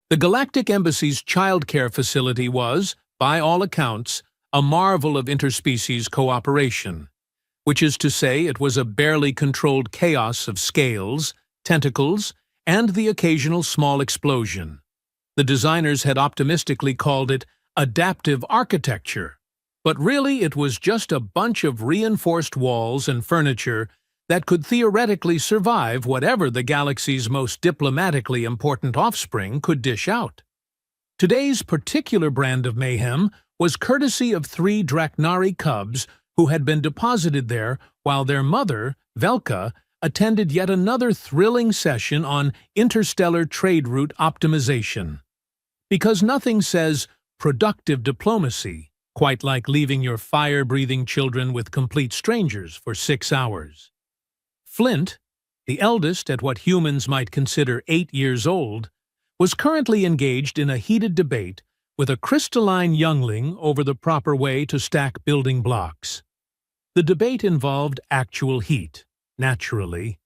The Galactic Embassy's childcare facility was, by all accounts, a marvel of interspecies cooperation, which is to say it was a barely controlled chaos of scales, tentacles, and the occasional small explosion. The designers had optimistically called it adaptive architecture, but really it was just a bunch of reinforced walls and furniture that could theoretically survive whatever the galaxy's most diplomatically important offspring could dish out. Today's particular brand of mayhem was courtesy of 3 Draknari cubs who had been deposited there while their mother, Velka, attended yet another thrilling session on interstellar trade route optimization. Because nothing says productive diplomacy quite like leaving your fire-breathing children with complete strangers for 6 hours. Flint, the eldest at what humans might consider 8 years old, was currently engaged in a heated debate with a crystalline youngling over the proper way to stack building blocks. The debate involved actual heat, naturally.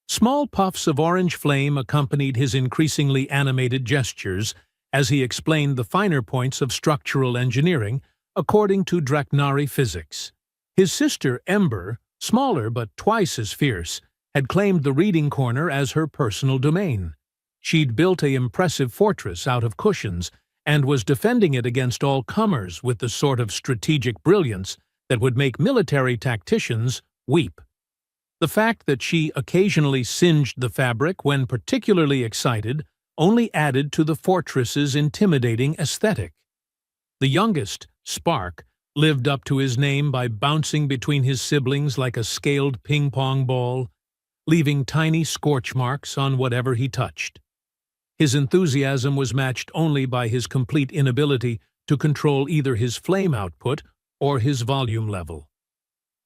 Small puffs of orange flame accompanied his increasingly animated gestures as he explained the finer points of structural engineering according to Draknari physics. His sister, Ember, smaller but twice as fierce, had claimed the reading corner as her personal domain. She'd built an impressive fortress out of cushions and was defending it against all comers with the sort of strategic brilliance that would make military tacticians weep. The fact that she occasionally singed the fabric when particularly excited only added to the fortress's intimidating aesthetic. The youngest, Spark, lived up to his name by bouncing between his siblings like a scaled ping-pong ball, leaving tiny scorch marks on whatever he touched. His enthusiasm was matched only by his complete inability to control either his flame output or his volume level.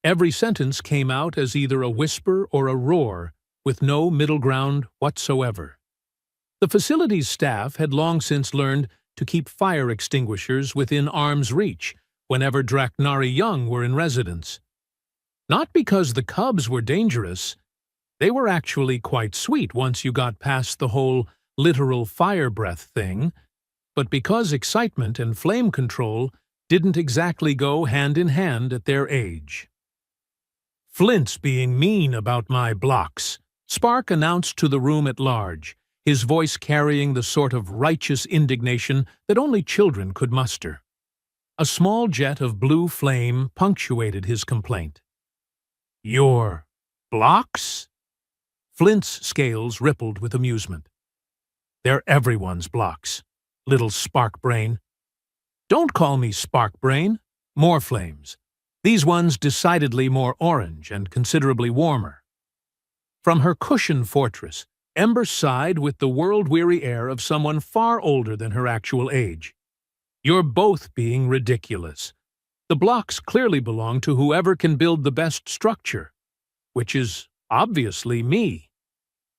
Every sentence came out as either a whisper or a roar, with no middle ground whatsoever. The facility's staff had long since learned to keep fire extinguishers within arm's reach whenever Draknari young were in residence. Not because the cubs were dangerous. They were actually quite sweet once you got past the whole literal fire breath thing, but because excitement and flame control didn't exactly go hand in hand at their age. "Flint's being mean about my blocks," Spark announced to the room at large, his voice carrying the sort of righteous indignation that only children could muster. A small jet of blue flame punctuated his complaint. "Your blocks?" Flint's scales rippled with amusement. "They're everyone's blocks, little spark brain." "Don't call me spark brain. More flames. These ones decidedly more orange and considerably warmer." From her cushioned fortress, Ember sighed with the world-weary air of someone far older than her actual age. "You're both being ridiculous. The blocks clearly belong to whoever can build the best structure, which is obviously me."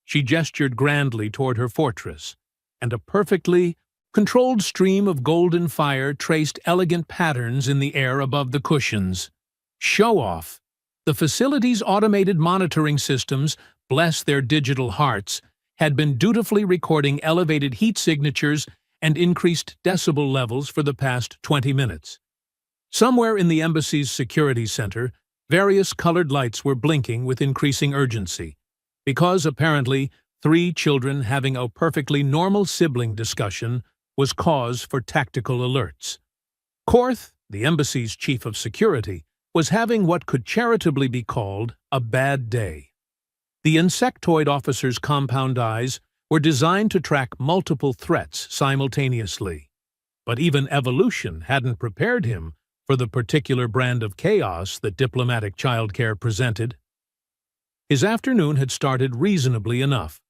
She gestured grandly toward her fortress, and a perfectly controlled stream of golden fire traced elegant patterns in the air above the cushions. Show off! The facility's automated monitoring systems, bless their digital hearts, had been dutifully recording elevated heat signatures and increased decibel levels for the past 20 minutes. Somewhere in the embassy's security center, various colored lights were blinking with increasing urgency, because apparently 3 children having a perfectly normal sibling discussion was cause for tactical alerts. Korth, the embassy's chief of security, was having what could charitably be called a bad day. The insectoid officer's compound eyes were designed to track multiple threats simultaneously, but even evolution hadn't prepared him for the particular brand of chaos that diplomatic childcare presented. His afternoon had started reasonably enough.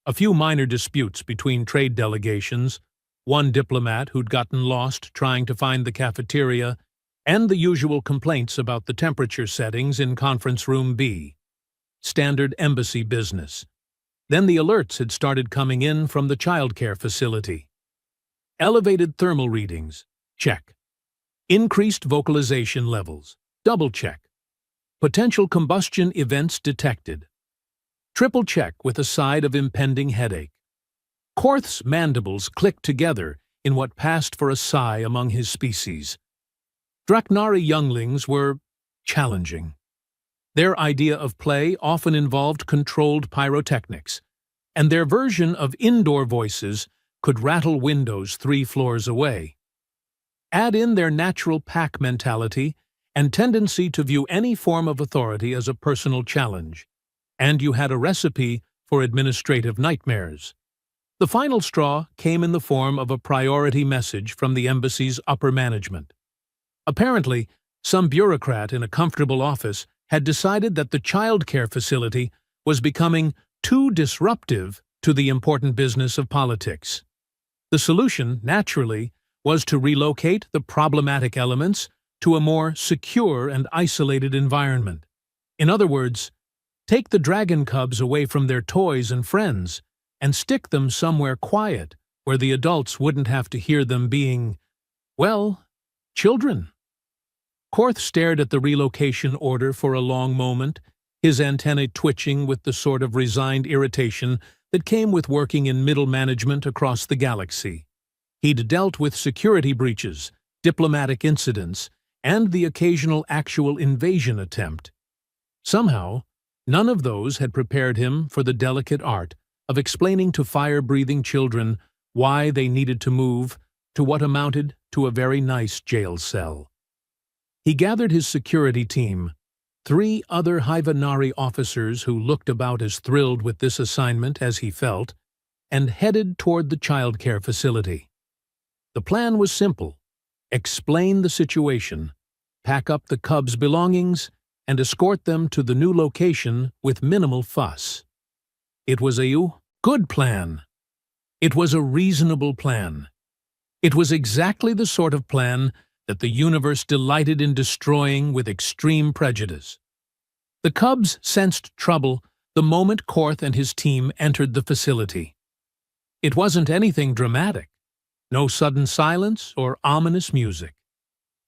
A few minor disputes between trade delegations, one diplomat who'd gotten lost trying to find the cafeteria, and the usual complaints about the temperature settings in Conference Room B. Standard embassy business. Then the alerts had started coming in from the childcare facility. Elevated thermal readings. Check. Increased vocalization levels. Double check. Potential combustion events detected. Triple check with a side of impending headache. Korth's mandibles clicked together in what passed for a sigh among his species. Draknari younglings were challenging. Their idea of play often involved controlled pyrotechnics, and their version of indoor voices could rattle windows 3 floors away. Add in their natural pack mentality and tendency to view any form of authority as a personal challenge, and you had a recipe for administrative nightmares. The final straw came in the form of a priority message from the embassy's upper management. Apparently, some bureaucrat in a comfortable office had decided that the child care facility was becoming too disruptive to the important business of politics. The solution, naturally, was to relocate the problematic elements to a more secure and isolated environment. In other words, take the dragon cubs away from their toys and friends and stick them somewhere quiet where the adults wouldn't have to hear them being, well, children. Korth stared at the relocation order for a long moment, his antennae twitching with the sort of resigned irritation that came with working in middle management across the galaxy. He'd dealt with security breaches, diplomatic incidents, and the occasional actual invasion attempt. Somehow, none of those had prepared him for the delicate art of explaining to fire-breathing children why they needed to move to what amounted to a very nice jail cell. He gathered his security team, 3 other Hyvanari officers who looked about as thrilled with this assignment as he felt, and headed toward the childcare facility. The plan was simple: explain the situation, pack up the cubs' belongings, and escort them to the new location with minimal fuss. It was a good plan. It was a reasonable plan. It was exactly the sort of plan that the universe delighted in destroying with extreme prejudice. The cubs sensed trouble the moment Korth and his team entered the facility. It wasn't anything dramatic, no sudden silence or ominous music.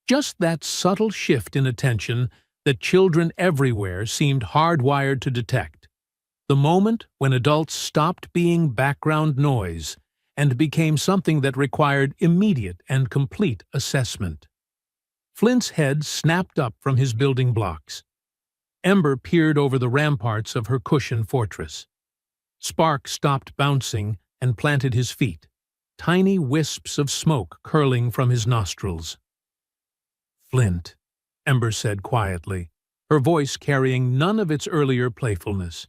Just that subtle shift in attention that children everywhere seemed hardwired to detect. The moment when adults stopped being background noise and became something that required immediate and complete assessment. Flint's head snapped up from his building blocks. Ember peered over the ramparts of her cushioned fortress. Spark stopped bouncing and planted his feet, tiny wisps of smoke curling from his nostrils. "Flint," Ember said quietly, her voice carrying none of its earlier playfulness.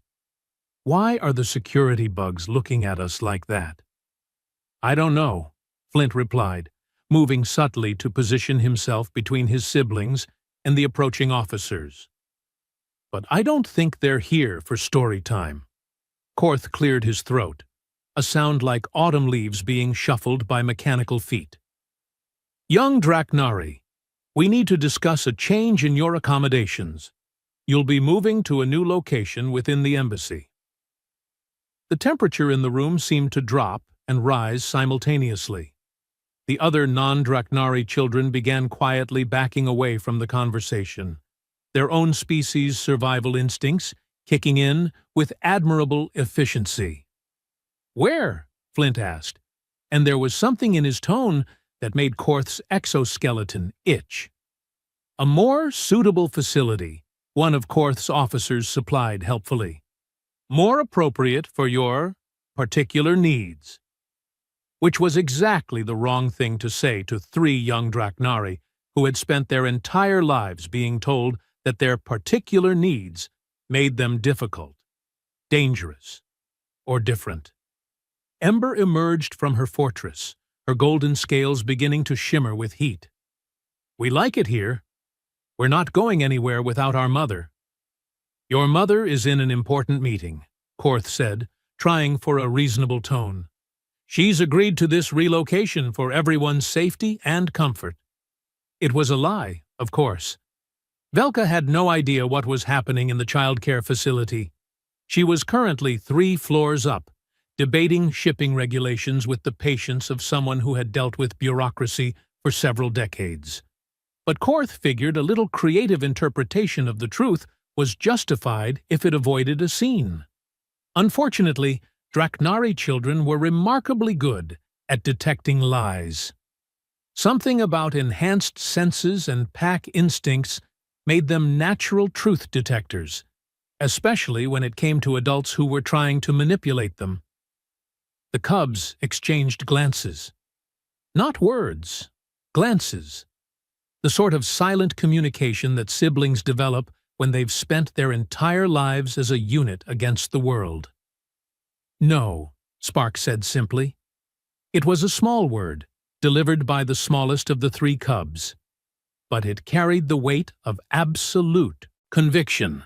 "Why are the security bugs looking at us like that?" "I don't know," Flint replied, moving subtly to position himself between his siblings and the approaching officers. "But I don't think they're here for story time." Korth cleared his throat, a sound like autumn leaves being shuffled by mechanical feet. "Young Draknari, we need to discuss a change in your accommodations. You'll be moving to a new location within the embassy." The temperature in the room seemed to drop and rise simultaneously. The other non-Draknari children began quietly backing away from the conversation, their own species' survival instincts kicking in with admirable efficiency. "Where?" Flint asked, and there was something in his tone that made Korth's exoskeleton itch. "A more suitable facility," one of Korth's officers supplied helpfully. "More appropriate for your particular needs." Which was exactly the wrong thing to say to 3 young Draknari who had spent their entire lives being told that their particular needs made them difficult, dangerous, or different. Ember emerged from her fortress, her golden scales beginning to shimmer with heat. "We like it here. We're not going anywhere without our mother." "Your mother is in an important meeting," Korth said, trying for a reasonable tone. "She's agreed to this relocation for everyone's safety and comfort." It was a lie, of course. Velka had no idea what was happening in the childcare facility. She was currently 3 floors up, debating shipping regulations with the patience of someone who had dealt with bureaucracy for several decades. But Korth figured a little creative interpretation of the truth was justified if it avoided a scene. Unfortunately, Draknari children were remarkably good at detecting lies. Something about enhanced senses and pack instincts made them natural truth detectors, especially when it came to adults who were trying to manipulate them. The cubs exchanged glances. Not words, glances. The sort of silent communication that siblings develop when they've spent their entire lives as a unit against the world. No, Spark said simply. It was a small word, delivered by the smallest of the three cubs. But it carried the weight of absolute conviction.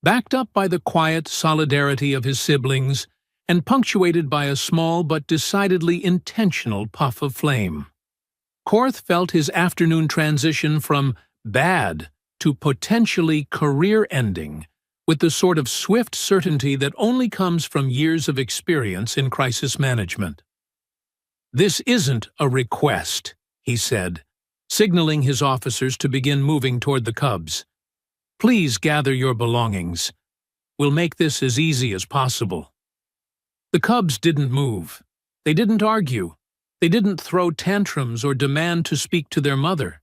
Backed up by the quiet solidarity of his siblings, and punctuated by a small but decidedly intentional puff of flame. Korth felt his afternoon transition from bad to potentially career-ending with the sort of swift certainty that only comes from years of experience in crisis management. "This isn't a request," he said, signaling his officers to begin moving toward the cubs. "Please gather your belongings. We'll make this as easy as possible." The cubs didn't move. They didn't argue. They didn't throw tantrums or demand to speak to their mother.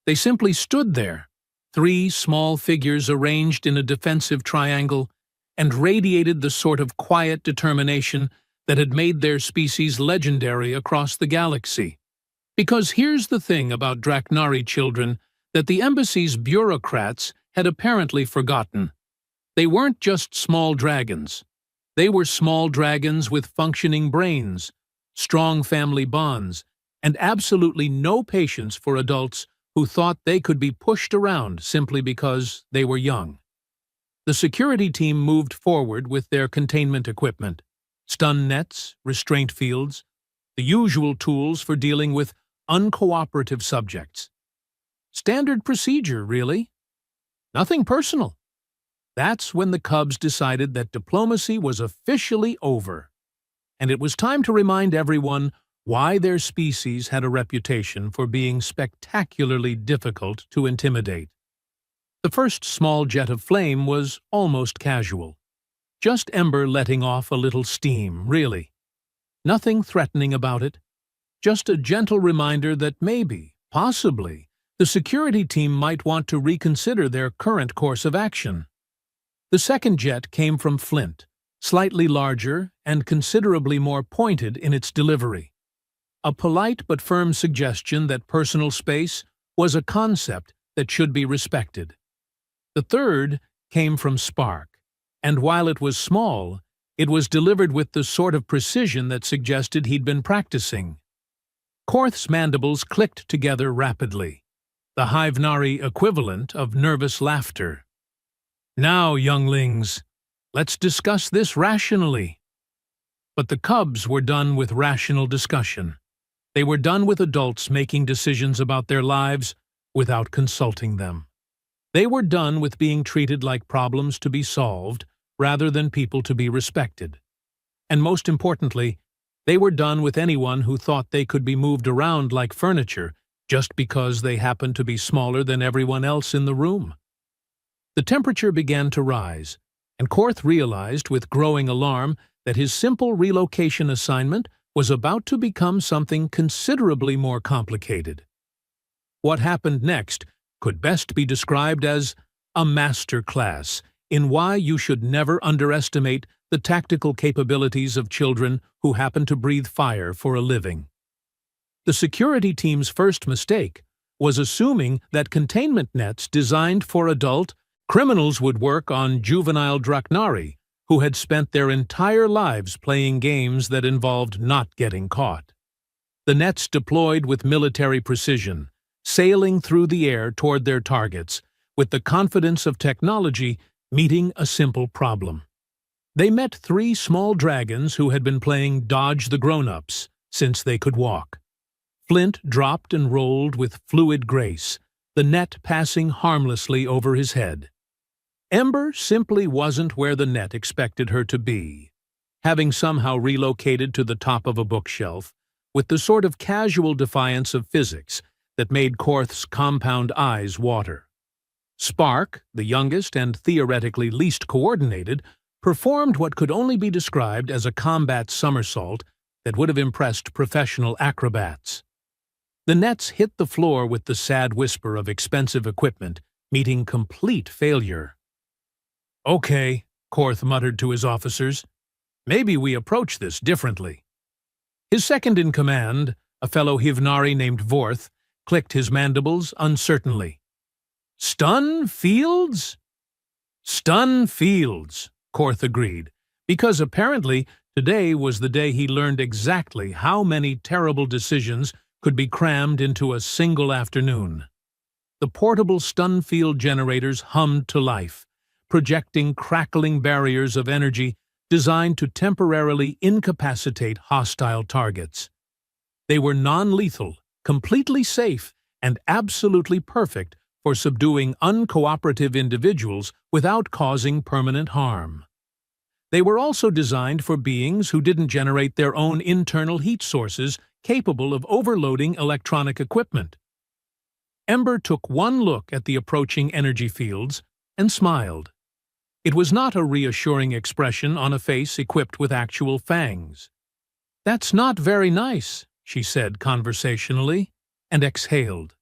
They simply stood there, three small figures arranged in a defensive triangle, and radiated the sort of quiet determination that had made their species legendary across the galaxy. Because here's the thing about Draknari children that the embassy's bureaucrats had apparently forgotten. They weren't just small dragons. They were small dragons with functioning brains, strong family bonds, and absolutely no patience for adults who thought they could be pushed around simply because they were young. The security team moved forward with their containment equipment, stun nets, restraint fields, the usual tools for dealing with uncooperative subjects. Standard procedure, really. Nothing personal. That's when the cubs decided that diplomacy was officially over, and it was time to remind everyone why their species had a reputation for being spectacularly difficult to intimidate. The first small jet of flame was almost casual. Just Ember letting off a little steam, really. Nothing threatening about it. Just a gentle reminder that maybe, possibly, the security team might want to reconsider their current course of action. The second jet came from Flint, slightly larger and considerably more pointed in its delivery. A polite but firm suggestion that personal space was a concept that should be respected. The third came from Spark, and while it was small, it was delivered with the sort of precision that suggested he'd been practicing. Korth's mandibles clicked together rapidly, the Hivenari equivalent of nervous laughter. "Now, younglings, let's discuss this rationally." But the cubs were done with rational discussion. They were done with adults making decisions about their lives without consulting them. They were done with being treated like problems to be solved rather than people to be respected. And most importantly, they were done with anyone who thought they could be moved around like furniture just because they happened to be smaller than everyone else in the room. The temperature began to rise, and Korth realized with growing alarm that his simple relocation assignment was about to become something considerably more complicated. What happened next could best be described as a master class in why you should never underestimate the tactical capabilities of children who happen to breathe fire for a living. The security team's first mistake was assuming that containment nets designed for adult criminals would work on juvenile Draknari who had spent their entire lives playing games that involved not getting caught. The nets deployed with military precision, sailing through the air toward their targets, with the confidence of technology meeting a simple problem. They met three small dragons who had been playing Dodge the Grown-Ups since they could walk. Flint dropped and rolled with fluid grace, the net passing harmlessly over his head. Ember simply wasn't where the net expected her to be, having somehow relocated to the top of a bookshelf with the sort of casual defiance of physics that made Korth's compound eyes water. Spark, the youngest and theoretically least coordinated, performed what could only be described as a combat somersault that would have impressed professional acrobats. The nets hit the floor with the sad whisper of expensive equipment, meeting complete failure. "Okay," Korth muttered to his officers. "Maybe we approach this differently." His second-in-command, a fellow Hivnari named Vorth, clicked his mandibles uncertainly. "Stun fields?" "Stun fields," Korth agreed, because apparently today was the day he learned exactly how many terrible decisions could be crammed into a single afternoon. The portable stun field generators hummed to life, projecting crackling barriers of energy designed to temporarily incapacitate hostile targets. They were non-lethal, completely safe, and absolutely perfect for subduing uncooperative individuals without causing permanent harm. They were also designed for beings who didn't generate their own internal heat sources capable of overloading electronic equipment. Ember took one look at the approaching energy fields and smiled. It was not a reassuring expression on a face equipped with actual fangs. "That's not very nice," she said conversationally, and exhaled.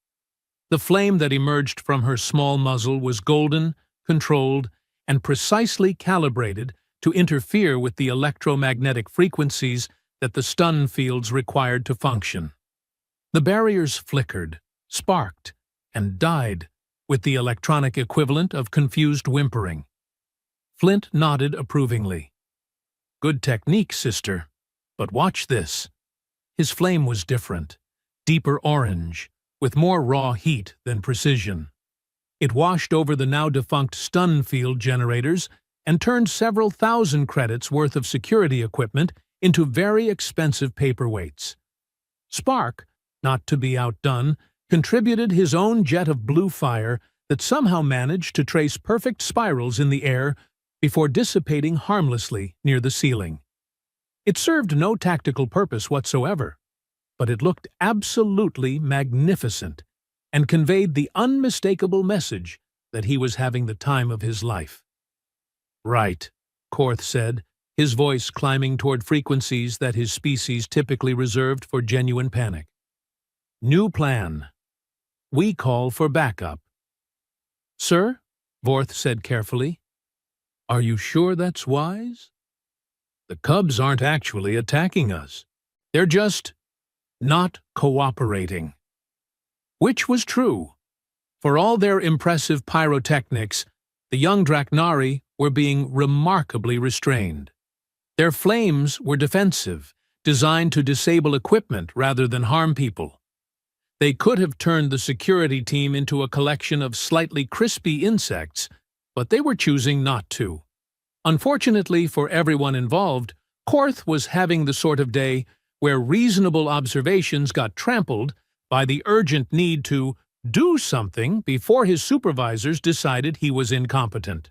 The flame that emerged from her small muzzle was golden, controlled, and precisely calibrated to interfere with the electromagnetic frequencies that the stun fields required to function. The barriers flickered, sparked, and died, with the electronic equivalent of confused whimpering. Flint nodded approvingly. "Good technique, sister. But watch this." His flame was different, deeper orange, with more raw heat than precision. It washed over the now-defunct stun field generators and turned several thousand credits worth of security equipment into very expensive paperweights. Spark, not to be outdone, contributed his own jet of blue fire that somehow managed to trace perfect spirals in the air before dissipating harmlessly near the ceiling. It served no tactical purpose whatsoever, but it looked absolutely magnificent and conveyed the unmistakable message that he was having the time of his life. "Right," Korth said, his voice climbing toward frequencies that his species typically reserved for genuine panic. "New plan. We call for backup." "Sir," Vorth said carefully, "are you sure that's wise? The Cubs aren't actually attacking us. They're just not cooperating." Which was true. For all their impressive pyrotechnics, the young Draknari were being remarkably restrained. Their flames were defensive, designed to disable equipment rather than harm people. They could have turned the security team into a collection of slightly crispy insects, but they were choosing not to. Unfortunately for everyone involved, Korth was having the sort of day where reasonable observations got trampled by the urgent need to do something before his supervisors decided he was incompetent.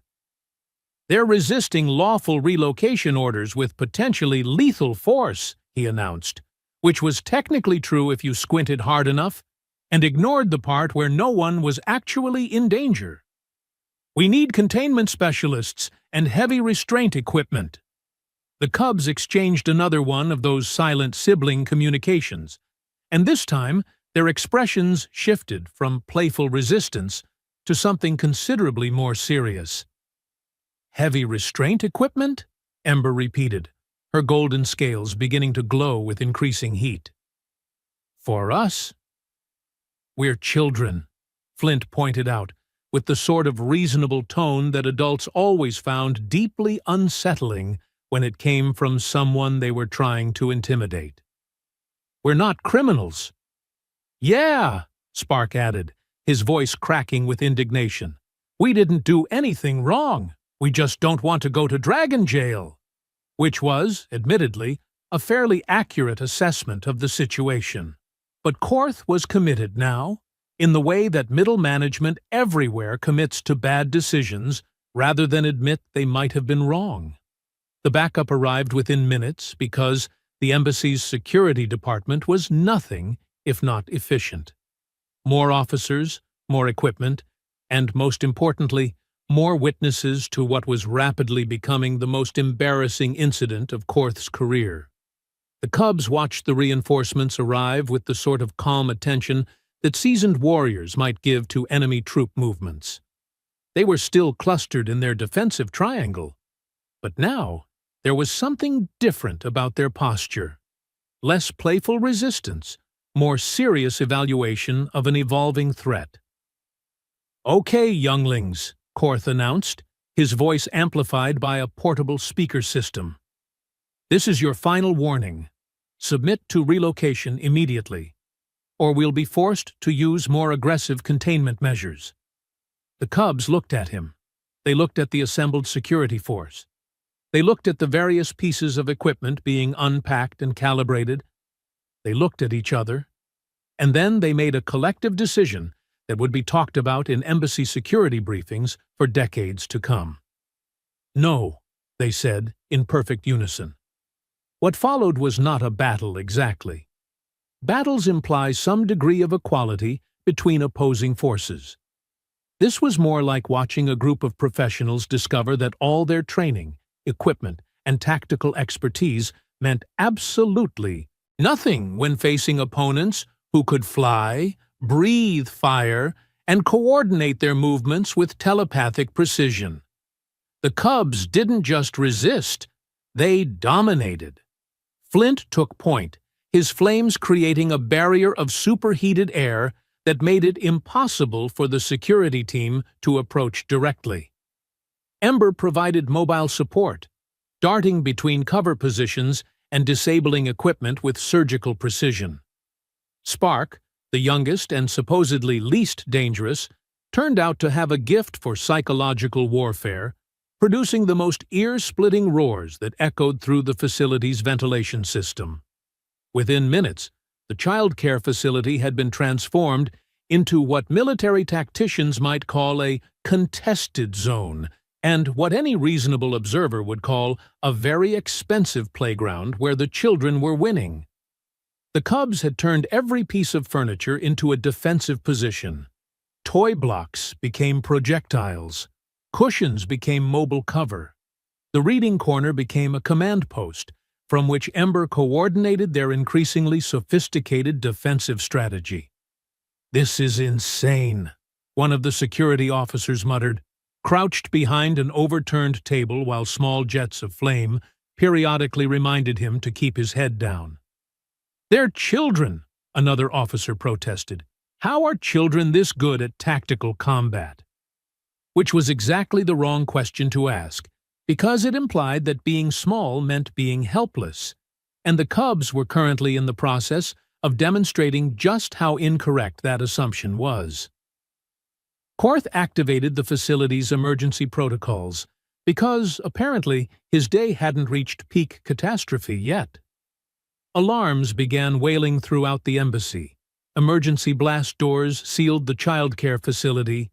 "They're resisting lawful relocation orders with potentially lethal force," he announced, which was technically true if you squinted hard enough, and ignored the part where no one was actually in danger. "We need containment specialists and heavy restraint equipment." The Cubs exchanged another one of those silent sibling communications, and this time their expressions shifted from playful resistance to something considerably more serious. "Heavy restraint equipment?" Ember repeated, her golden scales beginning to glow with increasing heat. "For us?" "We're children," Flint pointed out, with the sort of reasonable tone that adults always found deeply unsettling when it came from someone they were trying to intimidate. "We're not criminals." "Yeah," Spark added, his voice cracking with indignation. "We didn't do anything wrong. We just don't want to go to Dragon Jail." Which was, admittedly, a fairly accurate assessment of the situation. But Korth was committed now, in the way that middle management everywhere commits to bad decisions rather than admit they might have been wrong. The backup arrived within minutes because the embassy's security department was nothing if not efficient. More officers, more equipment, and most importantly, more witnesses to what was rapidly becoming the most embarrassing incident of Korth's career. The Cubs watched the reinforcements arrive with the sort of calm attention that seasoned warriors might give to enemy troop movements. They were still clustered in their defensive triangle, but now there was something different about their posture. Less playful resistance, more serious evaluation of an evolving threat. "Okay, younglings," Korth announced, his voice amplified by a portable speaker system. "This is your final warning. Submit to relocation immediately, or we'll be forced to use more aggressive containment measures." The Cubs looked at him. They looked at the assembled security force. They looked at the various pieces of equipment being unpacked and calibrated. They looked at each other, and then they made a collective decision that would be talked about in embassy security briefings for decades to come. "No," they said, in perfect unison. What followed was not a battle exactly. Battles imply some degree of equality between opposing forces. This was more like watching a group of professionals discover that all their training, equipment, and tactical expertise meant absolutely nothing when facing opponents who could fly, breathe fire, and coordinate their movements with telepathic precision. The Cubs didn't just resist, they dominated. Flint took point, his flames creating a barrier of superheated air that made it impossible for the security team to approach directly. Ember provided mobile support, darting between cover positions and disabling equipment with surgical precision. Spark, the youngest and supposedly least dangerous, turned out to have a gift for psychological warfare, producing the most ear-splitting roars that echoed through the facility's ventilation system. Within minutes, the child care facility had been transformed into what military tacticians might call a contested zone, and what any reasonable observer would call a very expensive playground where the children were winning. The Cubs had turned every piece of furniture into a defensive position. Toy blocks became projectiles. Cushions became mobile cover. The reading corner became a command post, from which Ember coordinated their increasingly sophisticated defensive strategy. "This is insane," one of the security officers muttered, crouched behind an overturned table while small jets of flame periodically reminded him to keep his head down. "They're children," another officer protested. "How are children this good at tactical combat?" Which was exactly the wrong question to ask, because it implied that being small meant being helpless, and the Cubs were currently in the process of demonstrating just how incorrect that assumption was. Korth activated the facility's emergency protocols, because, apparently, his day hadn't reached peak catastrophe yet. Alarms began wailing throughout the embassy, emergency blast doors sealed the childcare facility,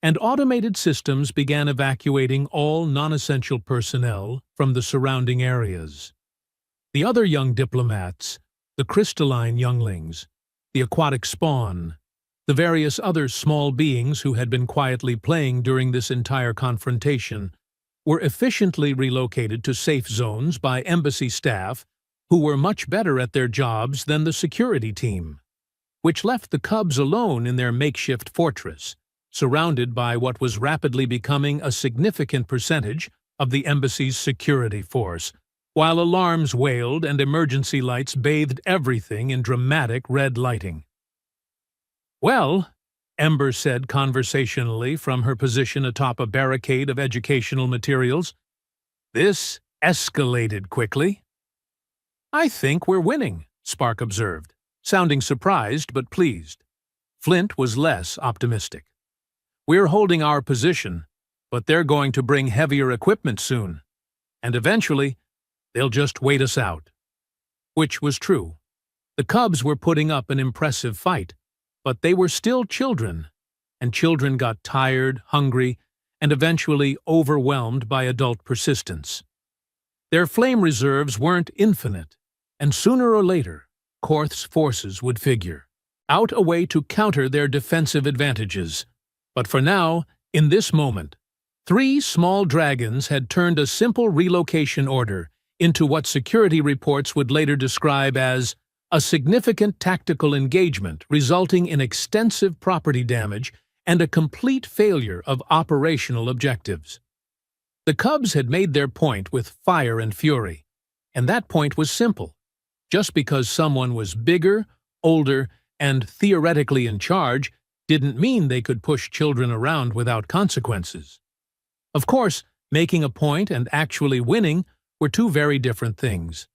and automated systems began evacuating all non-essential personnel from the surrounding areas. The other young diplomats, the crystalline younglings, the aquatic spawn, the various other small beings who had been quietly playing during this entire confrontation, were efficiently relocated to safe zones by embassy staff who were much better at their jobs than the security team, which left the Cubs alone in their makeshift fortress, surrounded by what was rapidly becoming a significant percentage of the embassy's security force, while alarms wailed and emergency lights bathed everything in dramatic red lighting. "Well," Ember said conversationally from her position atop a barricade of educational materials, "this escalated quickly." "I think we're winning," Spark observed, sounding surprised but pleased. Flint was less optimistic. "We're holding our position, but they're going to bring heavier equipment soon, and eventually they'll just wait us out." Which was true. The Cubs were putting up an impressive fight, but they were still children, and children got tired, hungry, and eventually overwhelmed by adult persistence. Their flame reserves weren't infinite, and sooner or later, Korth's forces would figure out a way to counter their defensive advantages. But for now, in this moment, Three small dragons had turned a simple relocation order into what security reports would later describe as a significant tactical engagement resulting in extensive property damage and a complete failure of operational objectives. The Cubs had made their point with fire and fury, and that point was simple. Just because someone was bigger, older, and theoretically in charge didn't mean they could push children around without consequences. Of course, making a point and actually winning were two very different things.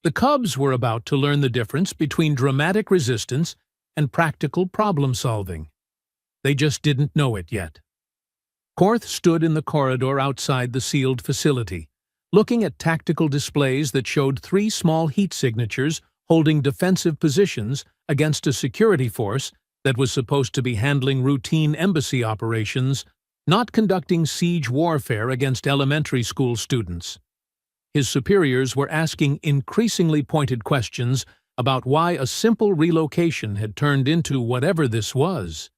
The Cubs were about to learn the difference between dramatic resistance and practical problem-solving. They just didn't know it yet. Korth stood in the corridor outside the sealed facility, looking at tactical displays that showed three small heat signatures holding defensive positions against a security force that was supposed to be handling routine embassy operations, not conducting siege warfare against elementary school students. His superiors were asking increasingly pointed questions about why a simple relocation had turned into whatever this was.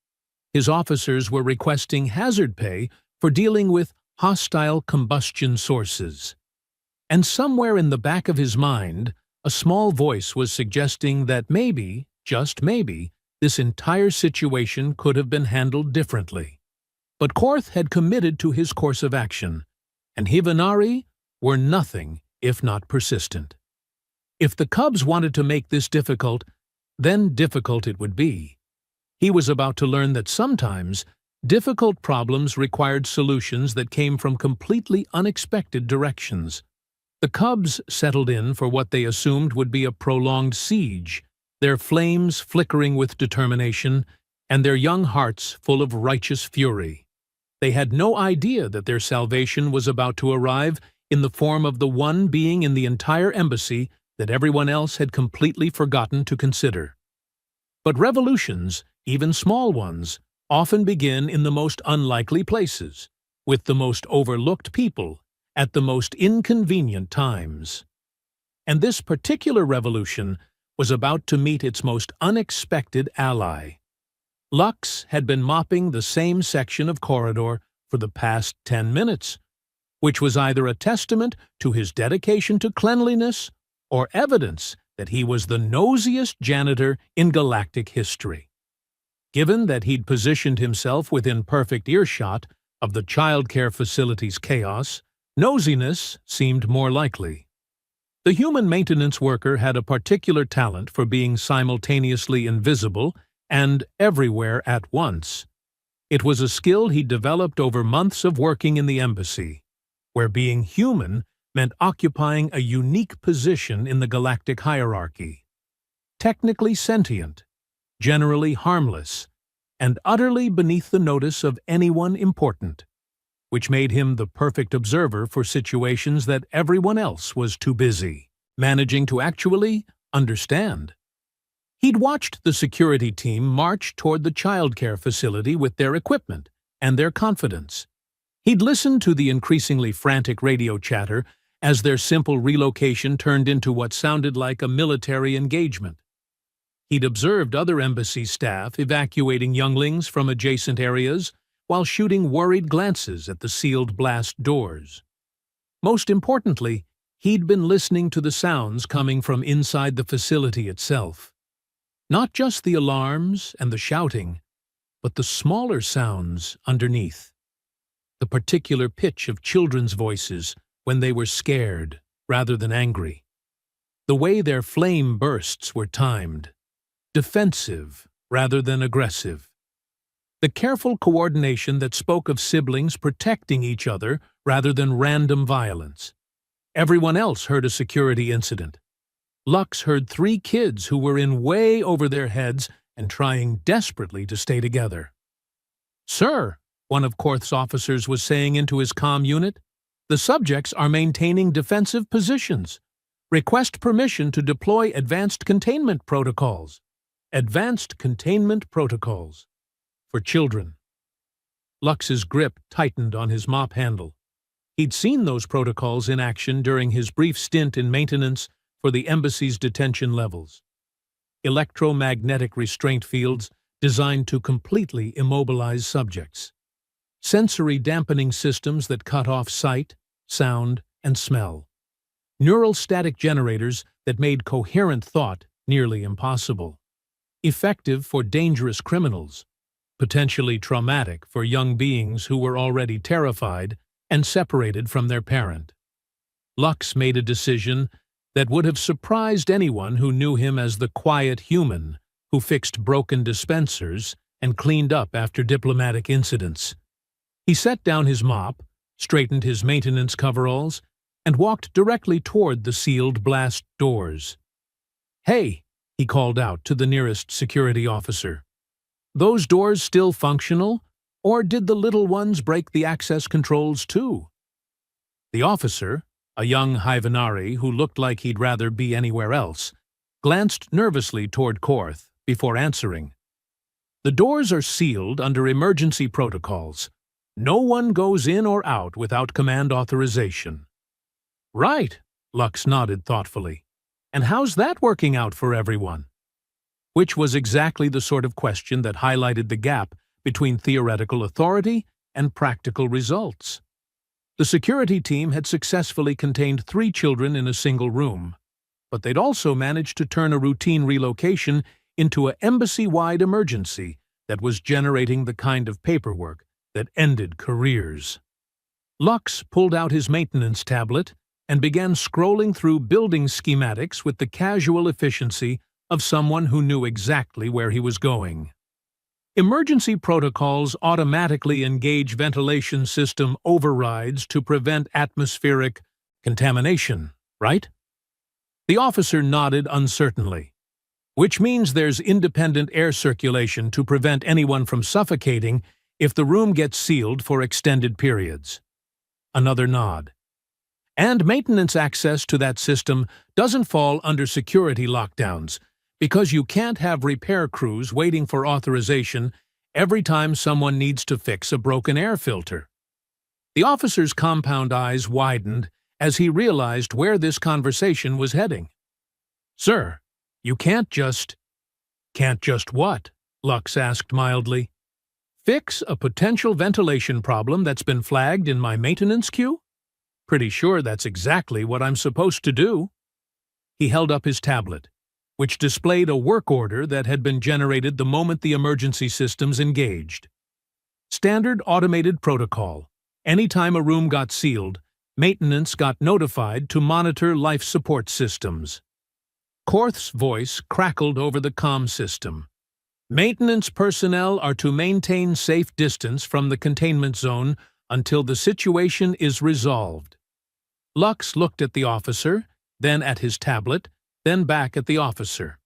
His officers were requesting hazard pay for dealing with hostile combustion sources. And somewhere in the back of his mind, a small voice was suggesting that maybe, just maybe, this entire situation could have been handled differently. But Korth had committed to his course of action, and Hivanari were nothing if not persistent. If the Cubs wanted to make this difficult, then difficult it would be. He was about to learn that sometimes difficult problems required solutions that came from completely unexpected directions. The Cubs settled in for what they assumed would be a prolonged siege, their flames flickering with determination and their young hearts full of righteous fury. They had no idea that their salvation was about to arrive in the form of the one being in the entire embassy that everyone else had completely forgotten to consider. But revolutions, even small ones, often begin in the most unlikely places, with the most overlooked people, at the most inconvenient times. And this particular revolution was about to meet its most unexpected ally. Lux had been mopping the same section of corridor for the past 10 minutes, which was either a testament to his dedication to cleanliness or evidence that he was the nosiest janitor in galactic history. Given that he'd positioned himself within perfect earshot of the childcare facility's chaos, nosiness seemed more likely. The human maintenance worker had a particular talent for being simultaneously invisible and everywhere at once. It was a skill he developed over months of working in the embassy, where being human meant occupying a unique position in the galactic hierarchy. Technically sentient, generally harmless, and utterly beneath the notice of anyone important, which made him the perfect observer for situations that everyone else was too busy managing to actually understand. He'd watched the security team march toward the childcare facility with their equipment and their confidence. He'd listened to the increasingly frantic radio chatter as their simple relocation turned into what sounded like a military engagement. He'd observed other embassy staff evacuating younglings from adjacent areas while shooting worried glances at the sealed blast doors. Most importantly, he'd been listening to the sounds coming from inside the facility itself. Not just the alarms and the shouting, but the smaller sounds underneath. The particular pitch of children's voices when they were scared rather than angry. The way their flame bursts were timed. Defensive rather than aggressive. The careful coordination that spoke of siblings protecting each other rather than random violence. Everyone else heard a security incident. Lux heard 3 kids who were in way over their heads and trying desperately to stay together. "Sir," one of Korth's officers was saying into his comm unit, "the subjects are maintaining defensive positions. Request permission to deploy advanced containment protocols." Advanced containment protocols. For children. Lux's grip tightened on his mop handle. He'd seen those protocols in action during his brief stint in maintenance for the embassy's detention levels. Electromagnetic restraint fields designed to completely immobilize subjects. sensory dampening systems that cut off sight, sound, and smell, neural static generators that made coherent thought nearly impossible, effective for dangerous criminals, potentially traumatic for young beings who were already terrified and separated from their parent. Lux made a decision that would have surprised anyone who knew him as the quiet human who fixed broken dispensers and cleaned up after diplomatic incidents. He set down his mop, straightened his maintenance coveralls, and walked directly toward the sealed blast doors. "Hey," he called out to the nearest security officer. "Those doors still functional, or did the little ones break the access controls too?" The officer, a young Hyvanari who looked like he'd rather be anywhere else, glanced nervously toward Korth before answering. "The doors are sealed under emergency protocols. No one goes in or out without command authorization." "Right," Lux nodded thoughtfully. "And how's that working out for everyone?" Which was exactly the sort of question that highlighted the gap between theoretical authority and practical results. The security team had successfully contained 3 children in a single room, but they'd also managed to turn a routine relocation into an embassy-wide emergency that was generating the kind of paperwork that ended careers. Lux pulled out his maintenance tablet and began scrolling through building schematics with the casual efficiency of someone who knew exactly where he was going. Emergency protocols automatically engage ventilation system overrides to prevent atmospheric contamination, right? The officer nodded uncertainly. "Which means there's independent air circulation to prevent anyone from suffocating if the room gets sealed for extended periods." Another nod. "And maintenance access to that system doesn't fall under security lockdowns, because you can't have repair crews waiting for authorization every time someone needs to fix a broken air filter." The officer's compound eyes widened as he realized where this conversation was heading. "Sir, you can't just—" "Can't just what?" Lux asked mildly. "Fix a potential ventilation problem that's been flagged in my maintenance queue? Pretty sure that's exactly what I'm supposed to do." He held up his tablet, which displayed a work order that had been generated the moment the emergency systems engaged. Standard automated protocol. Anytime a room got sealed, maintenance got notified to monitor life support systems. Korth's voice crackled over the comm system. "Maintenance personnel are to maintain safe distance from the containment zone until the situation is resolved." Lux looked at the officer, then at his tablet, then back at the officer.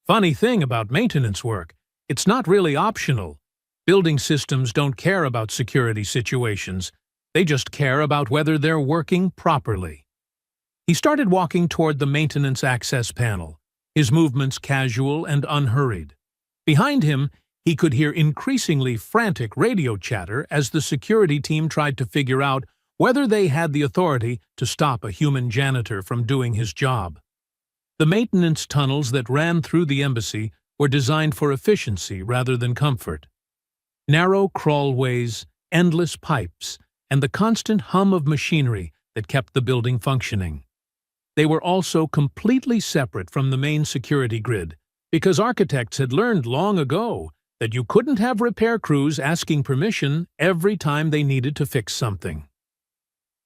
"Funny thing about maintenance work, it's not really optional. Building systems don't care about security situations. They just care about whether they're working properly." He started walking toward the maintenance access panel, his movements casual and unhurried. Behind him, he could hear increasingly frantic radio chatter as the security team tried to figure out whether they had the authority to stop a human janitor from doing his job. The maintenance tunnels that ran through the embassy were designed for efficiency rather than comfort. Narrow crawlways, endless pipes, and the constant hum of machinery that kept the building functioning. They were also completely separate from the main security grid, because architects had learned long ago that you couldn't have repair crews asking permission every time they needed to fix something.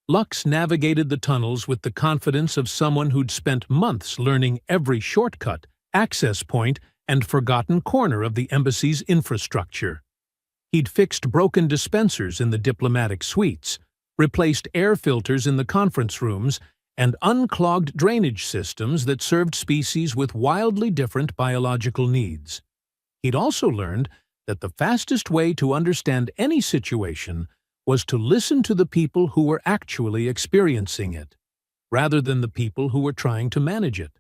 Lux navigated the tunnels with the confidence of someone who'd spent months learning every shortcut, access point, and forgotten corner of the embassy's infrastructure. He'd fixed broken dispensers in the diplomatic suites, replaced air filters in the conference rooms, and unclogged drainage systems that served species with wildly different biological needs. He'd also learned that the fastest way to understand any situation was to listen to the people who were actually experiencing it, rather than the people who were trying to manage it.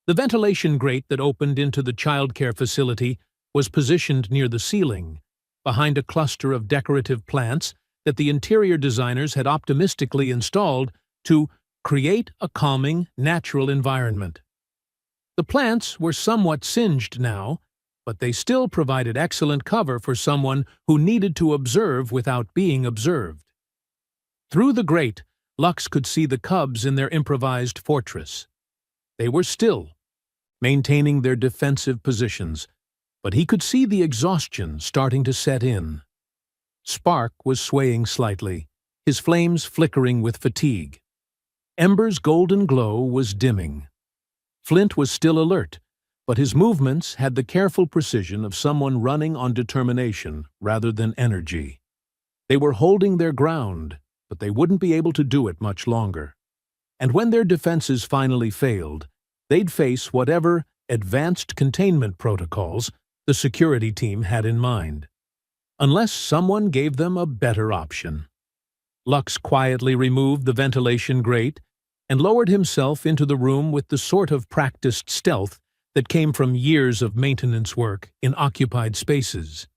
The ventilation grate that opened into the childcare facility was positioned near the ceiling, behind a cluster of decorative plants that the interior designers had optimistically installed to create a calming, natural environment. The plants were somewhat singed now, but they still provided excellent cover for someone who needed to observe without being observed. Through the grate, Lux could see the cubs in their improvised fortress. They were still, maintaining their defensive positions, but he could see the exhaustion starting to set in. Spark was swaying slightly, his flames flickering with fatigue. Ember's golden glow was dimming. Flint was still alert, but his movements had the careful precision of someone running on determination rather than energy. They were holding their ground, but they wouldn't be able to do it much longer. And when their defenses finally failed, they'd face whatever advanced containment protocols the security team had in mind, unless someone gave them a better option. Lux quietly removed the ventilation grate and lowered himself into the room with the sort of practiced stealth that came from years of maintenance work in occupied spaces.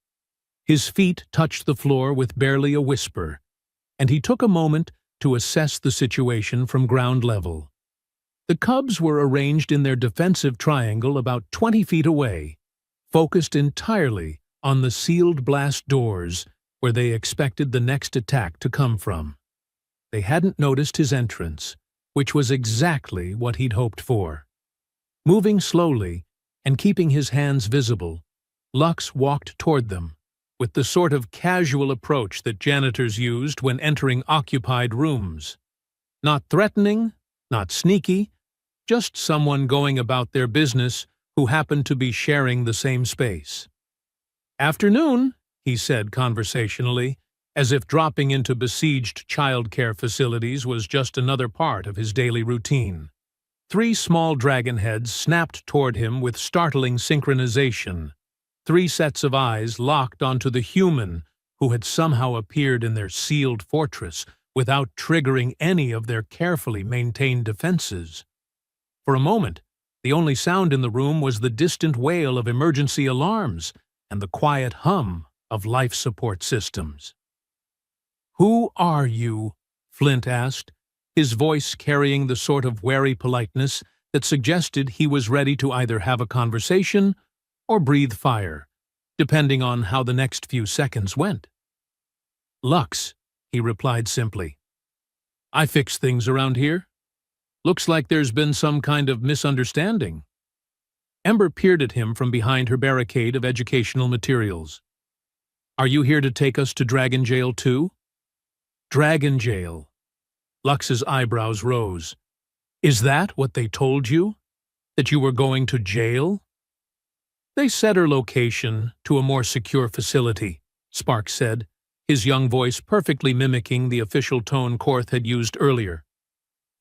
His feet touched the floor with barely a whisper, and he took a moment to assess the situation from ground level. The cubs were arranged in their defensive triangle about 20 feet away, focused entirely on the sealed blast doors where they expected the next attack to come from. They hadn't noticed his entrance, which was exactly what he'd hoped for. Moving slowly and keeping his hands visible, Lux walked toward them, with the sort of casual approach that janitors used when entering occupied rooms. Not threatening, not sneaky, just someone going about their business who happened to be sharing the same space. "Afternoon," he said conversationally, as if dropping into besieged childcare facilities was just another part of his daily routine. 3 small dragon heads snapped toward him with startling synchronization. 3 sets of eyes locked onto the human who had somehow appeared in their sealed fortress without triggering any of their carefully maintained defenses. For a moment, the only sound in the room was the distant wail of emergency alarms and the quiet hum of life support systems. "Who are you?" Flint asked, his voice carrying the sort of wary politeness that suggested he was ready to either have a conversation or breathe fire, depending on how the next few seconds went. "Lux," he replied simply. "I fix things around here. Looks like there's been some kind of misunderstanding." Ember peered at him from behind her barricade of educational materials. "Are you here to take us to Dragon Jail too?" "Dragon Jail." Lux's eyebrows rose. "Is that what they told you? That you were going to jail?" "They set her location to a more secure facility," Spark said, his young voice perfectly mimicking the official tone Korth had used earlier.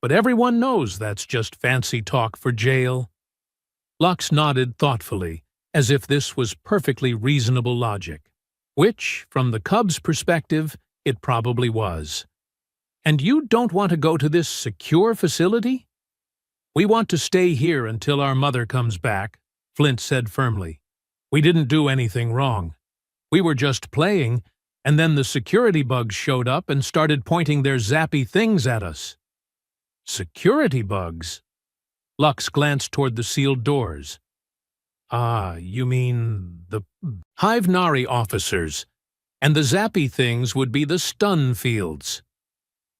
"But everyone knows that's just fancy talk for jail." Lux nodded thoughtfully, as if this was perfectly reasonable logic, which, from the cub's perspective, it probably was. "And you don't want to go to this secure facility?" "We want to stay here until our mother comes back," Flint said firmly. "We didn't do anything wrong. We were just playing, and then the security bugs showed up and started pointing their zappy things at us." "Security bugs?" Lux glanced toward the sealed doors. "Ah, you mean the Hive Nari officers, and the zappy things would be the stun fields."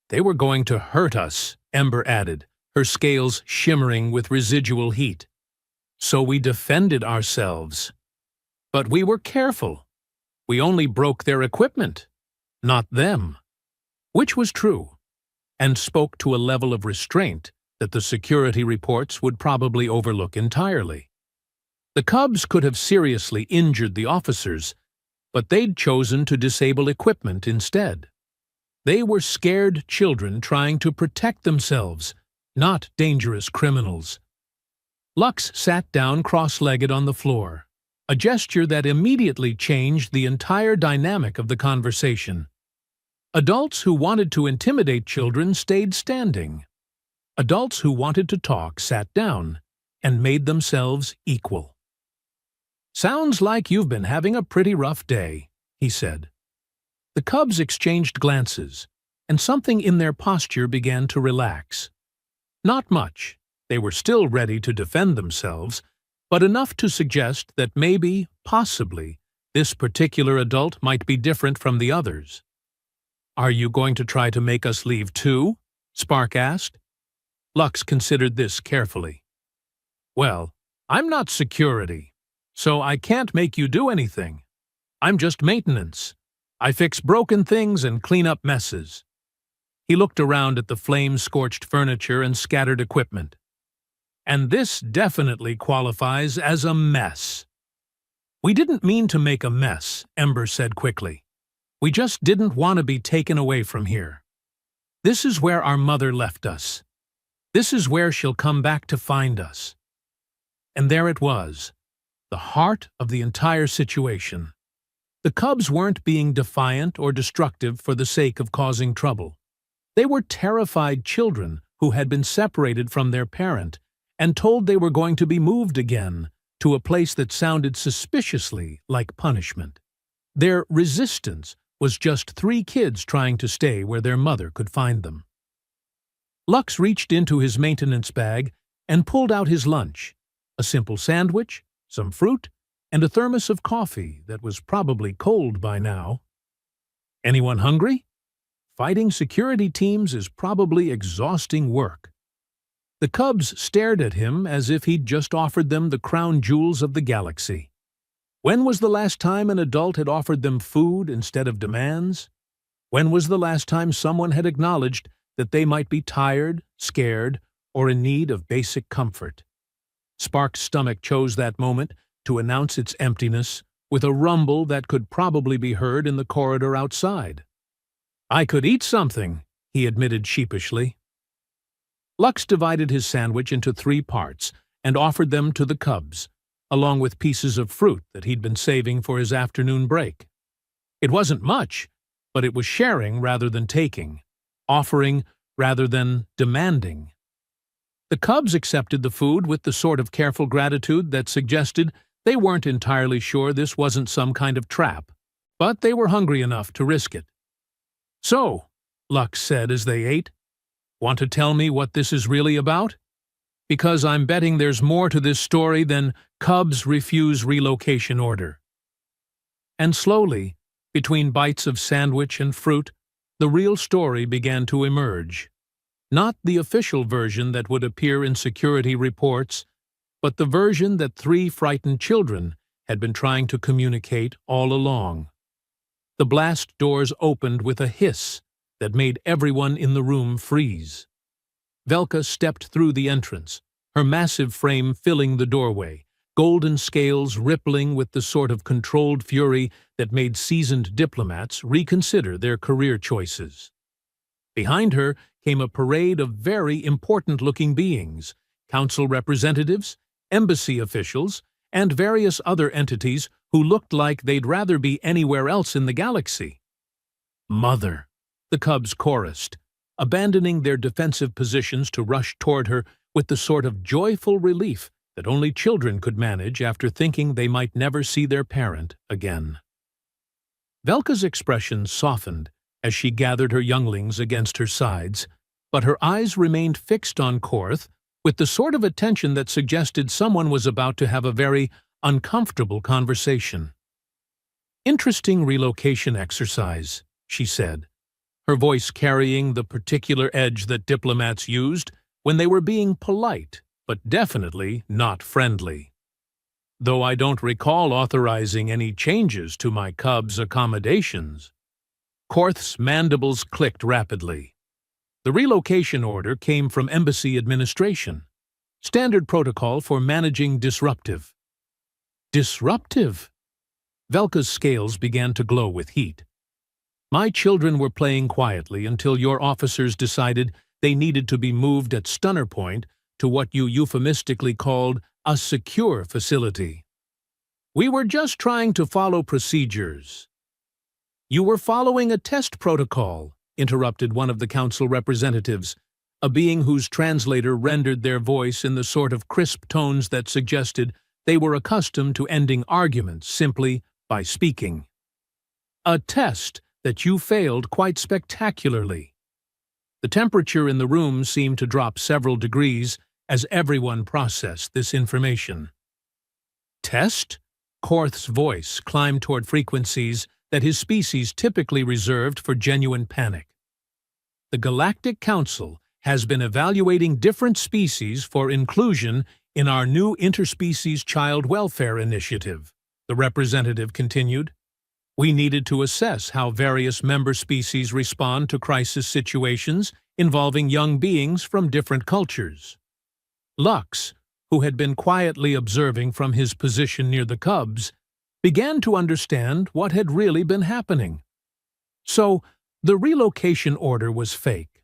"They were going to hurt us," Ember added, her scales shimmering with residual heat. "So we defended ourselves. But we were careful. We only broke their equipment, not them." Which was true, and spoke to a level of restraint that the security reports would probably overlook entirely. The cubs could have seriously injured the officers, but they'd chosen to disable equipment instead. They were scared children trying to protect themselves, not dangerous criminals. Lux sat down cross-legged on the floor, a gesture that immediately changed the entire dynamic of the conversation. Adults who wanted to intimidate children stayed standing. Adults who wanted to talk sat down and made themselves equal. "Sounds like you've been having a pretty rough day," he said. The cubs exchanged glances, and something in their posture began to relax. Not much. They were still ready to defend themselves, but enough to suggest that maybe, possibly, this particular adult might be different from the others. "Are you going to try to make us leave too?" Spark asked. Lux considered this carefully. "Well, I'm not security, so I can't make you do anything. I'm just maintenance. I fix broken things and clean up messes." He looked around at the flame-scorched furniture and scattered equipment. "And this definitely qualifies as a mess." "We didn't mean to make a mess," Ember said quickly. "We just didn't want to be taken away from here. This is where our mother left us. This is where she'll come back to find us." And there it was, the heart of the entire situation. The cubs weren't being defiant or destructive for the sake of causing trouble. They were terrified children who had been separated from their parent and told they were going to be moved again to a place that sounded suspiciously like punishment. Their resistance was just 3 kids trying to stay where their mother could find them. Lux reached into his maintenance bag and pulled out his lunch, a simple sandwich, some fruit, and a thermos of coffee that was probably cold by now. "Anyone hungry? Fighting security teams is probably exhausting work." The cubs stared at him as if he'd just offered them the crown jewels of the galaxy. When was the last time an adult had offered them food instead of demands? When was the last time someone had acknowledged that they might be tired, scared, or in need of basic comfort? Spark's stomach chose that moment to announce its emptiness with a rumble that could probably be heard in the corridor outside. "I could eat something," he admitted sheepishly. Lux divided his sandwich into 3 parts and offered them to the cubs, along with pieces of fruit that he'd been saving for his afternoon break. It wasn't much, but it was sharing rather than taking, offering rather than demanding. The cubs accepted the food with the sort of careful gratitude that suggested they weren't entirely sure this wasn't some kind of trap, but they were hungry enough to risk it. "So," Lux said as they ate, "want to tell me what this is really about? Because I'm betting there's more to this story than cubs refuse relocation order." And slowly, between bites of sandwich and fruit, the real story began to emerge. Not the official version that would appear in security reports, but the version that 3 frightened children had been trying to communicate all along. The blast doors opened with a hiss that made everyone in the room freeze. Velka stepped through the entrance, her massive frame filling the doorway, golden scales rippling with the sort of controlled fury that made seasoned diplomats reconsider their career choices. Behind her came a parade of very important-looking beings, council representatives, embassy officials, and various other entities who looked like they'd rather be anywhere else in the galaxy. "Mother," the cubs chorused, abandoning their defensive positions to rush toward her with the sort of joyful relief that only children could manage after thinking they might never see their parent again. Velka's expression softened as she gathered her younglings against her sides, but her eyes remained fixed on Korth with the sort of attention that suggested someone was about to have a very uncomfortable conversation. "Interesting relocation exercise," she said, her voice carrying the particular edge that diplomats used when they were being polite, but definitely not friendly. "Though I don't recall authorizing any changes to my cubs' accommodations." Korth's mandibles clicked rapidly. The relocation order came from Embassy Administration, standard protocol for managing disruptive. Disruptive? Velka's scales began to glow with heat. "My children were playing quietly until your officers decided they needed to be moved at stunner point to what you euphemistically called a secure facility. We were just trying to follow procedures." "You were following a test protocol," interrupted one of the council representatives, a being whose translator rendered their voice in the sort of crisp tones that suggested they were accustomed to ending arguments simply by speaking. "A test that you failed quite spectacularly." The temperature in the room seemed to drop several degrees as everyone processed this information. Test? Korth's voice climbed toward frequencies that his species typically reserved for genuine panic. The Galactic Council has been evaluating different species for inclusion in our new Interspecies Child Welfare Initiative, the representative continued. We needed to assess how various member species respond to crisis situations involving young beings from different cultures. Lux, who had been quietly observing from his position near the cubs, began to understand what had really been happening. So, the relocation order was fake.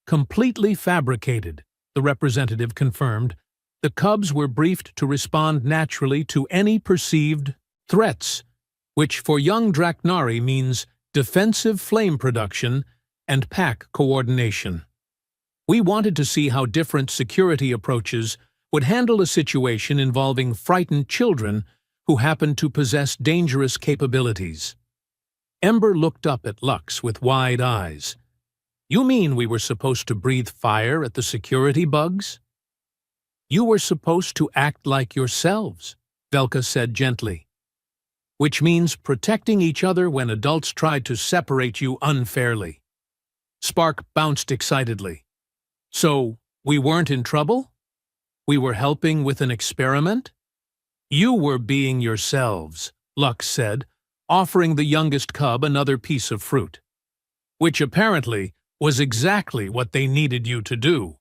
Completely fabricated, the representative confirmed. The cubs were briefed to respond naturally to any perceived threats, which for young Draknari means defensive flame production and pack coordination. We wanted to see how different security approaches would handle a situation involving frightened children who happened to possess dangerous capabilities. Ember looked up at Lux with wide eyes. You mean we were supposed to breathe fire at the security bugs? You were supposed to act like yourselves, Velka said gently. Which means protecting each other when adults tried to separate you unfairly. Spark bounced excitedly. So, we weren't in trouble? We were helping with an experiment? You were being yourselves, Lux said, offering the youngest cub another piece of fruit. Which apparently was exactly what they needed you to do.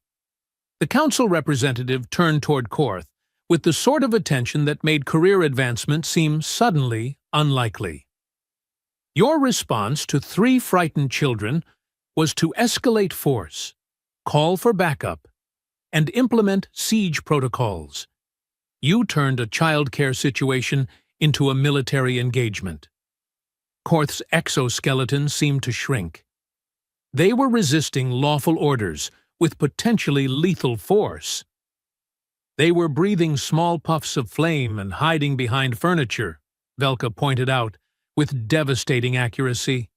The council representative turned toward Korth with the sort of attention that made career advancement seem suddenly unlikely. Your response to 3 frightened children was to escalate force, call for backup, and implement siege protocols. You turned a childcare situation into a military engagement. Korth's exoskeleton seemed to shrink. They were resisting lawful orders with potentially lethal force. They were breathing small puffs of flame and hiding behind furniture, Velka pointed out, with devastating accuracy.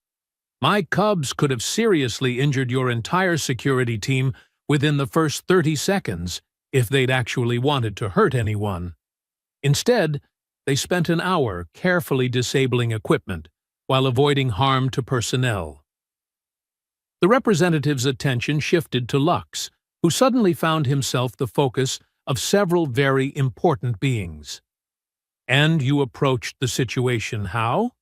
My cubs could have seriously injured your entire security team within the first 30 seconds if they'd actually wanted to hurt anyone. Instead, they spent an hour carefully disabling equipment while avoiding harm to personnel. The representative's attention shifted to Lux, who suddenly found himself the focus of several very important beings. And you approached the situation how?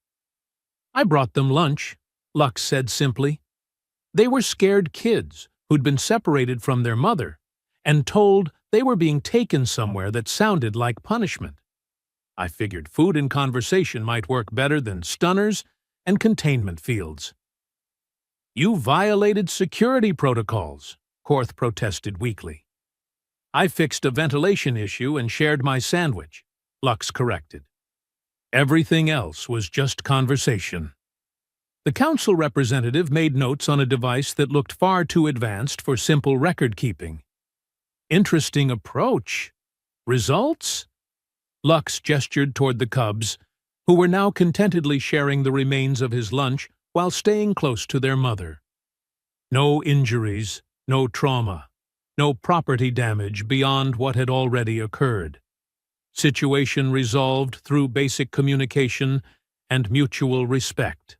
I brought them lunch, Lux said simply. They were scared kids who'd been separated from their mother and told they were being taken somewhere that sounded like punishment. I figured food and conversation might work better than stunners and containment fields. You violated security protocols, Korth protested weakly. I fixed a ventilation issue and shared my sandwich, Lux corrected. Everything else was just conversation. The council representative made notes on a device that looked far too advanced for simple record-keeping. Interesting approach. Results? Lux gestured toward the cubs, who were now contentedly sharing the remains of his lunch while staying close to their mother. No injuries, no trauma, no property damage beyond what had already occurred. Situation resolved through basic communication and mutual respect.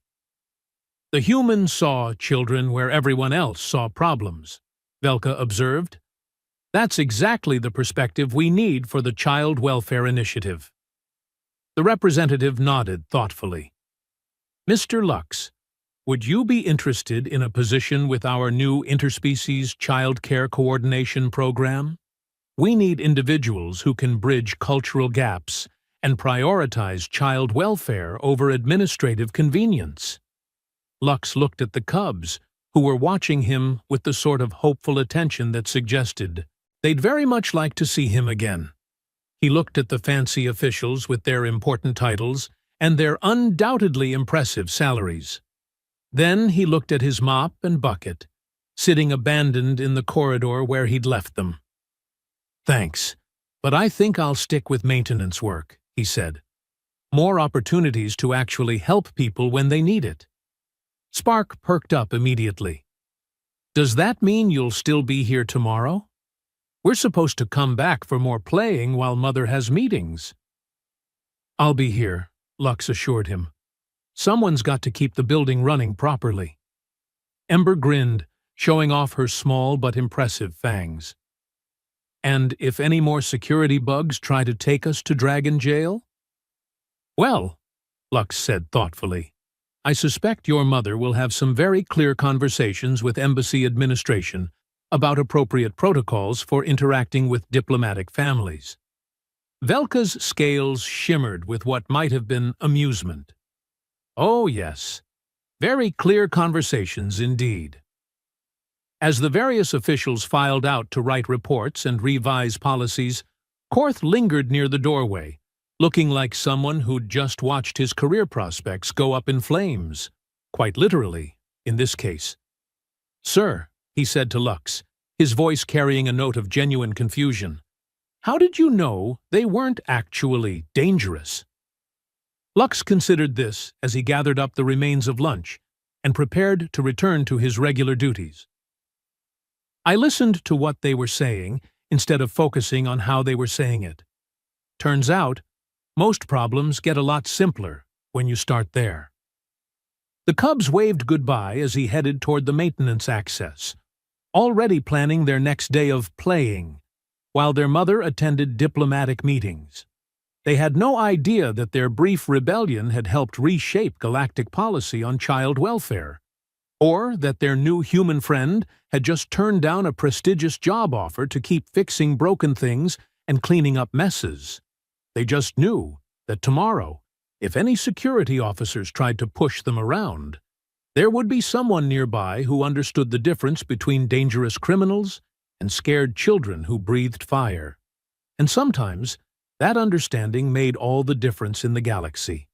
The humans saw children where everyone else saw problems, Velka observed. That's exactly the perspective we need for the Child Welfare Initiative. The representative nodded thoughtfully. Mr. Lux, would you be interested in a position with our new Interspecies Child Care Coordination Program? We need individuals who can bridge cultural gaps and prioritize child welfare over administrative convenience. Lux looked at the cubs, who were watching him with the sort of hopeful attention that suggested they'd very much like to see him again. He looked at the fancy officials with their important titles and their undoubtedly impressive salaries. Then he looked at his mop and bucket, sitting abandoned in the corridor where he'd left them. Thanks, but I think I'll stick with maintenance work, he said. More opportunities to actually help people when they need it. Spark perked up immediately. Does that mean you'll still be here tomorrow? We're supposed to come back for more playing while Mother has meetings. "I'll be here," Lux assured him. "Someone's got to keep the building running properly." Ember grinned, showing off her small but impressive fangs. "And if any more security bugs try to take us to Dragon Jail?" "Well," Lux said thoughtfully, "I suspect your mother will have some very clear conversations with embassy administration about appropriate protocols for interacting with diplomatic families." Velka's scales shimmered with what might have been amusement. "Oh, yes. Very clear conversations indeed." As the various officials filed out to write reports and revise policies, Korth lingered near the doorway, looking like someone who'd just watched his career prospects go up in flames. Quite literally, in this case. "Sir," he said to Lux, his voice carrying a note of genuine confusion, "how did you know they weren't actually dangerous?" Lux considered this as he gathered up the remains of lunch and prepared to return to his regular duties. "I listened to what they were saying instead of focusing on how they were saying it. Turns out, most problems get a lot simpler when you start there." The cubs waved goodbye as he headed toward the maintenance access, already planning their next day of playing, while their mother attended diplomatic meetings. They had no idea that their brief rebellion had helped reshape galactic policy on child welfare, or that their new human friend had just turned down a prestigious job offer to keep fixing broken things and cleaning up messes. They just knew that tomorrow, if any security officers tried to push them around, there would be someone nearby who understood the difference between dangerous criminals and scared children who breathed fire. And sometimes, that understanding made all the difference in the galaxy.